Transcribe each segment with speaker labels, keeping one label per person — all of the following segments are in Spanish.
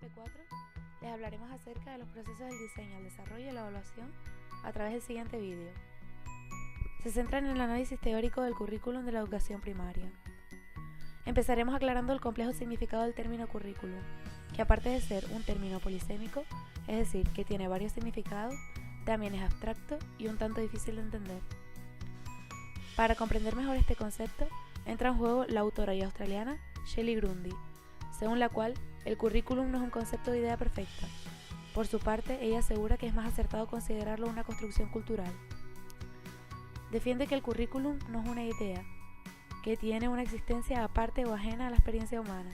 Speaker 1: FP4 les hablaremos acerca de los procesos del diseño, el desarrollo y la evaluación a través del siguiente vídeo. Se centra en el análisis teórico del currículum de la educación primaria. Empezaremos aclarando el complejo significado del término currículum, que aparte de ser un término polisémico, es decir, que tiene varios significados, también es abstracto y un tanto difícil de entender. Para comprender mejor este concepto, entra en juego la autora y australiana Shelley Grundy, según la cual el currículum no es un concepto de idea perfecta. Por su parte, ella asegura que es más acertado considerarlo una construcción cultural. Defiende que el currículum no es una idea, que tiene una existencia aparte o ajena a la experiencia humana,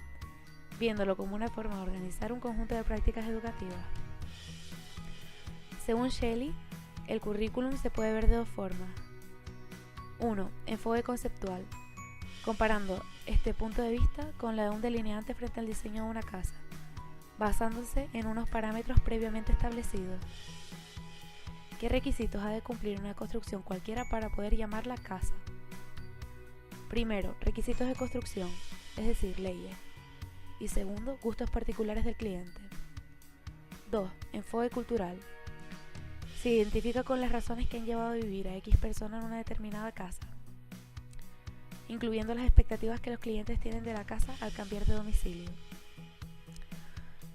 Speaker 1: viéndolo como una forma de organizar un conjunto de prácticas educativas. Según Shelley, el currículum se puede ver de dos formas. 1. Enfoque conceptual, comparando este punto de vista con la de un delineante frente al diseño de una casa, basándose en unos parámetros previamente establecidos. ¿Qué requisitos ha de cumplir una construcción cualquiera para poder llamarla casa? Primero, requisitos de construcción, es decir, leyes. Y segundo, gustos particulares del cliente. 2. Enfoque cultural. Se identifica con las razones que han llevado a vivir a X persona en una determinada casa, incluyendo las expectativas que los clientes tienen de la casa al cambiar de domicilio.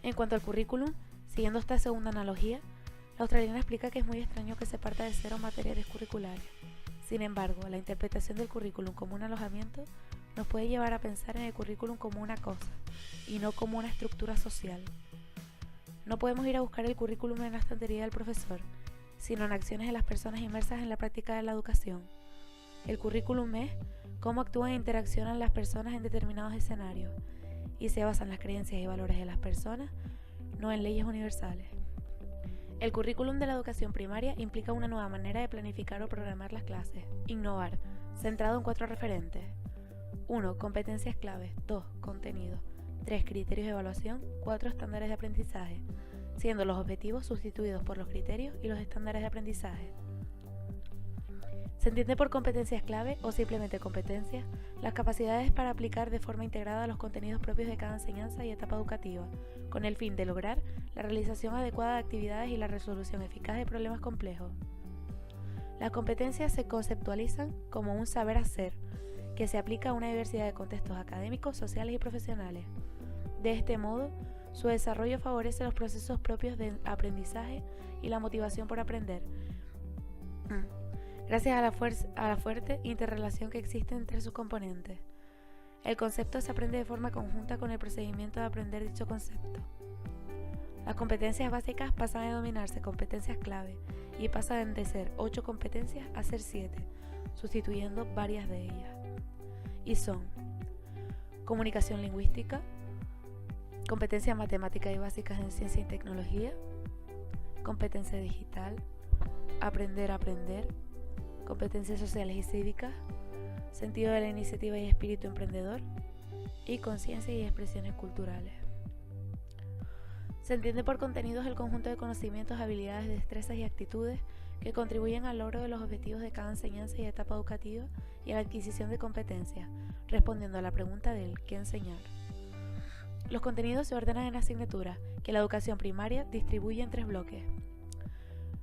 Speaker 1: En cuanto al currículum, siguiendo esta segunda analogía, la australiana explica que es muy extraño que se parta de cero materiales curriculares. Sin embargo, la interpretación del currículum como un alojamiento nos puede llevar a pensar en el currículum como una cosa, y no como una estructura social. No podemos ir a buscar el currículum en la estantería del profesor, sino en acciones de las personas inmersas en la práctica de la educación. El currículum es cómo actúan e interaccionan las personas en determinados escenarios, y se basa en las creencias y valores de las personas, no en leyes universales. El currículum de la educación primaria implica una nueva manera de planificar o programar las clases. Innovar, centrado en 4 referentes. 1. Competencias claves. 2. Contenido. 3. Criterios de evaluación. 4. Estándares de aprendizaje, siendo los objetivos sustituidos por los criterios y los estándares de aprendizaje. Se entiende por competencias clave o simplemente competencias las capacidades para aplicar de forma integrada los contenidos propios de cada enseñanza y etapa educativa, con el fin de lograr la realización adecuada de actividades y la resolución eficaz de problemas complejos. Las competencias se conceptualizan como un saber hacer, que se aplica a una diversidad de contextos académicos, sociales y profesionales. De este modo, su desarrollo favorece los procesos propios de aprendizaje y la motivación por aprender, gracias a la fuerte interrelación que existe entre sus componentes. El concepto se aprende de forma conjunta con el procedimiento de aprender dicho concepto. Las competencias básicas pasan a denominarse competencias clave y pasan de ser 8 competencias a ser 7, sustituyendo varias de ellas. Y son comunicación lingüística, competencias matemáticas y básicas en ciencia y tecnología, competencia digital, aprender a aprender, competencias sociales y cívicas, sentido de la iniciativa y espíritu emprendedor, y conciencia y expresiones culturales. Se entiende por contenidos el conjunto de conocimientos, habilidades, destrezas y actitudes que contribuyen al logro de los objetivos de cada enseñanza y etapa educativa y a la adquisición de competencias, respondiendo a la pregunta del ¿qué enseñar? Los contenidos se ordenan en asignaturas que la educación primaria distribuye en 3 bloques: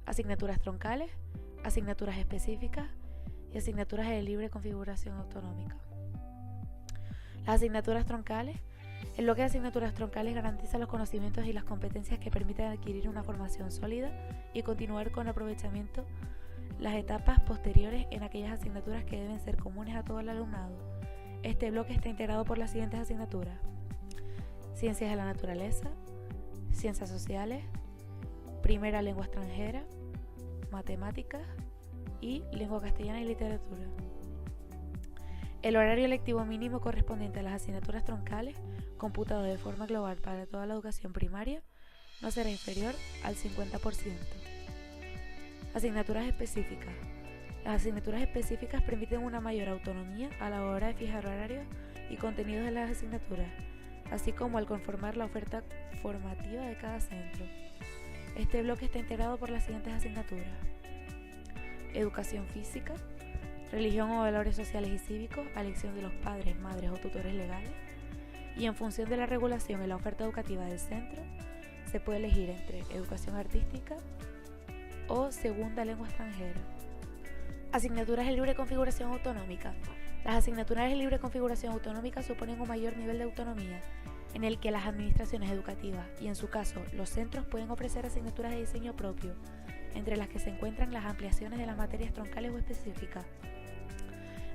Speaker 1: asignaturas troncales, asignaturas específicas y asignaturas de libre configuración autonómica. Las asignaturas troncales. El bloque de asignaturas troncales garantiza los conocimientos y las competencias que permiten adquirir una formación sólida y continuar con aprovechamiento las etapas posteriores en aquellas asignaturas que deben ser comunes a todo el alumnado. Este bloque está integrado por las siguientes asignaturas: Ciencias de la Naturaleza, Ciencias Sociales, Primera Lengua Extranjera, Matemáticas y Lengua Castellana y Literatura. El horario lectivo mínimo correspondiente a las asignaturas troncales, computado de forma global para toda la educación primaria, no será inferior al 50%. Asignaturas específicas. Las asignaturas específicas permiten una mayor autonomía a la hora de fijar horarios y contenidos de las asignaturas, así como al conformar la oferta formativa de cada centro. Este bloque está integrado por las siguientes asignaturas: Educación física, Religión o valores sociales y cívicos a elección de los padres, madres o tutores legales, y en función de la regulación en la oferta educativa del centro, se puede elegir entre educación artística o segunda lengua extranjera. Asignaturas de libre configuración autonómica. Las asignaturas de libre configuración autonómica suponen un mayor nivel de autonomía, en el que las administraciones educativas y, en su caso, los centros pueden ofrecer asignaturas de diseño propio, entre las que se encuentran las ampliaciones de las materias troncales o específicas.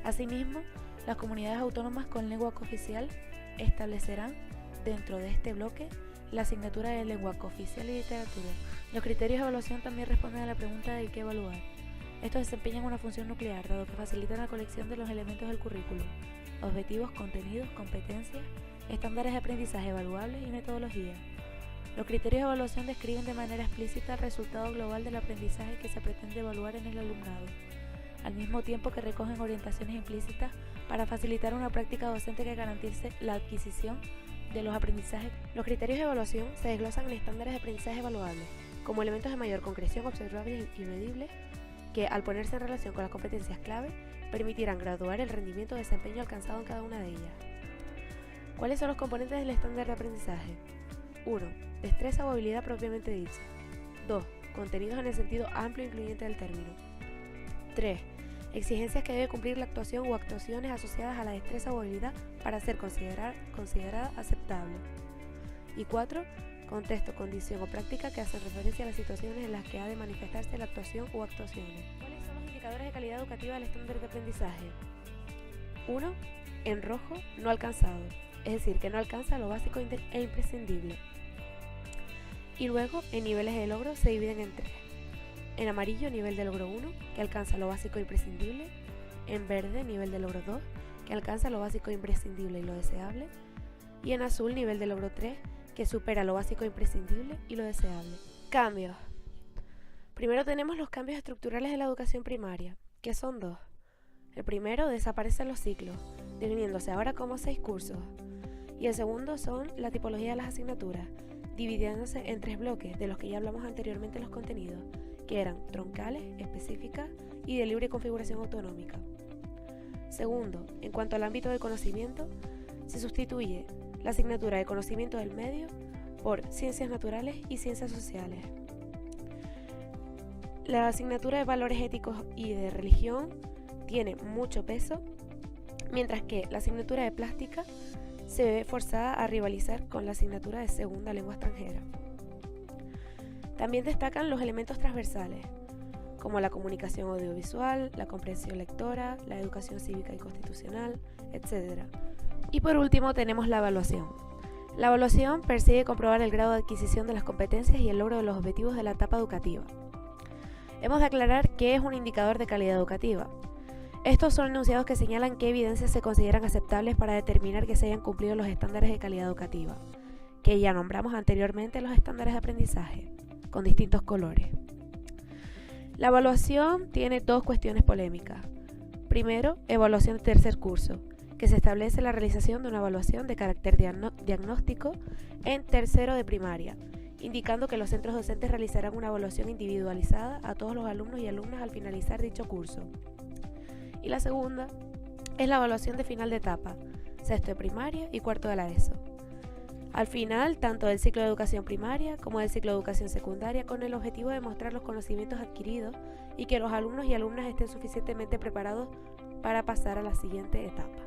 Speaker 1: Asimismo, las comunidades autónomas con lengua cooficial establecerán, dentro de este bloque, la asignatura de lengua cooficial y literatura. Los criterios de evaluación también responden a la pregunta de qué evaluar. Estos desempeñan una función nuclear, dado que facilitan la colección de los elementos del currículum: objetivos, contenidos, competencias, estándares de aprendizaje evaluables y metodología. Los criterios de evaluación describen de manera explícita el resultado global del aprendizaje que se pretende evaluar en el alumnado, al mismo tiempo que recogen orientaciones implícitas para facilitar una práctica docente que garantice la adquisición de los aprendizajes. Los criterios de evaluación se desglosan en estándares de aprendizaje evaluables, como elementos de mayor concreción observables y medibles, que, al ponerse en relación con las competencias clave, permitirán graduar el rendimiento o desempeño alcanzado en cada una de ellas. ¿Cuáles son los componentes del estándar de aprendizaje? 1. Destreza o habilidad propiamente dicha. 2. Contenidos en el sentido amplio e incluyente del término. 3. Exigencias que debe cumplir la actuación o actuaciones asociadas a la destreza o habilidad para ser considerada aceptable. Y 4. Contexto, condición o práctica que hacen referencia a las situaciones en las que ha de manifestarse la actuación o actuaciones. ¿Cuáles son los indicadores de calidad educativa del estándar de aprendizaje? 1. En rojo, no alcanzado, es decir, que no alcanza lo básico e imprescindible. Y luego, en niveles de logro se dividen en 3. En amarillo, nivel de logro 1, que alcanza lo básico e imprescindible. En verde, nivel de logro 2, que alcanza lo básico e imprescindible y lo deseable. Y en azul, nivel de logro 3, que supera lo básico e imprescindible y lo deseable. Cambios. Primero tenemos los cambios estructurales de la educación primaria, que son 2. El primero, desaparecen los ciclos, definiéndose ahora como 6 cursos. Y el segundo son la tipología de las asignaturas, dividiéndose en 3 bloques, de los que ya hablamos anteriormente en los contenidos, que eran troncales, específicas y de libre configuración autonómica. Segundo, en cuanto al ámbito del conocimiento, se sustituye la asignatura de conocimiento del medio por ciencias naturales y ciencias sociales. La asignatura de valores éticos y de religión tiene mucho peso, mientras que la asignatura de plástica se ve forzada a rivalizar con la asignatura de segunda lengua extranjera. También destacan los elementos transversales, como la comunicación audiovisual, la comprensión lectora, la educación cívica y constitucional, etc. Y por último tenemos la evaluación. La evaluación persigue comprobar el grado de adquisición de las competencias y el logro de los objetivos de la etapa educativa. Hemos de aclarar qué es un indicador de calidad educativa. Estos son enunciados que señalan qué evidencias se consideran aceptables para determinar que se hayan cumplido los estándares de calidad educativa, que ya nombramos anteriormente los estándares de aprendizaje, con distintos colores. La evaluación tiene 2 cuestiones polémicas. Primero, evaluación de tercer curso, que se establece la realización de una evaluación de carácter diagnóstico en tercero de primaria, indicando que los centros docentes realizarán una evaluación individualizada a todos los alumnos y alumnas al finalizar dicho curso. Y la segunda es la evaluación de final de etapa, sexto de primaria y cuarto de la ESO. Al final, tanto del ciclo de educación primaria como del ciclo de educación secundaria, con el objetivo de mostrar los conocimientos adquiridos y que los alumnos y alumnas estén suficientemente preparados para pasar a la siguiente etapa.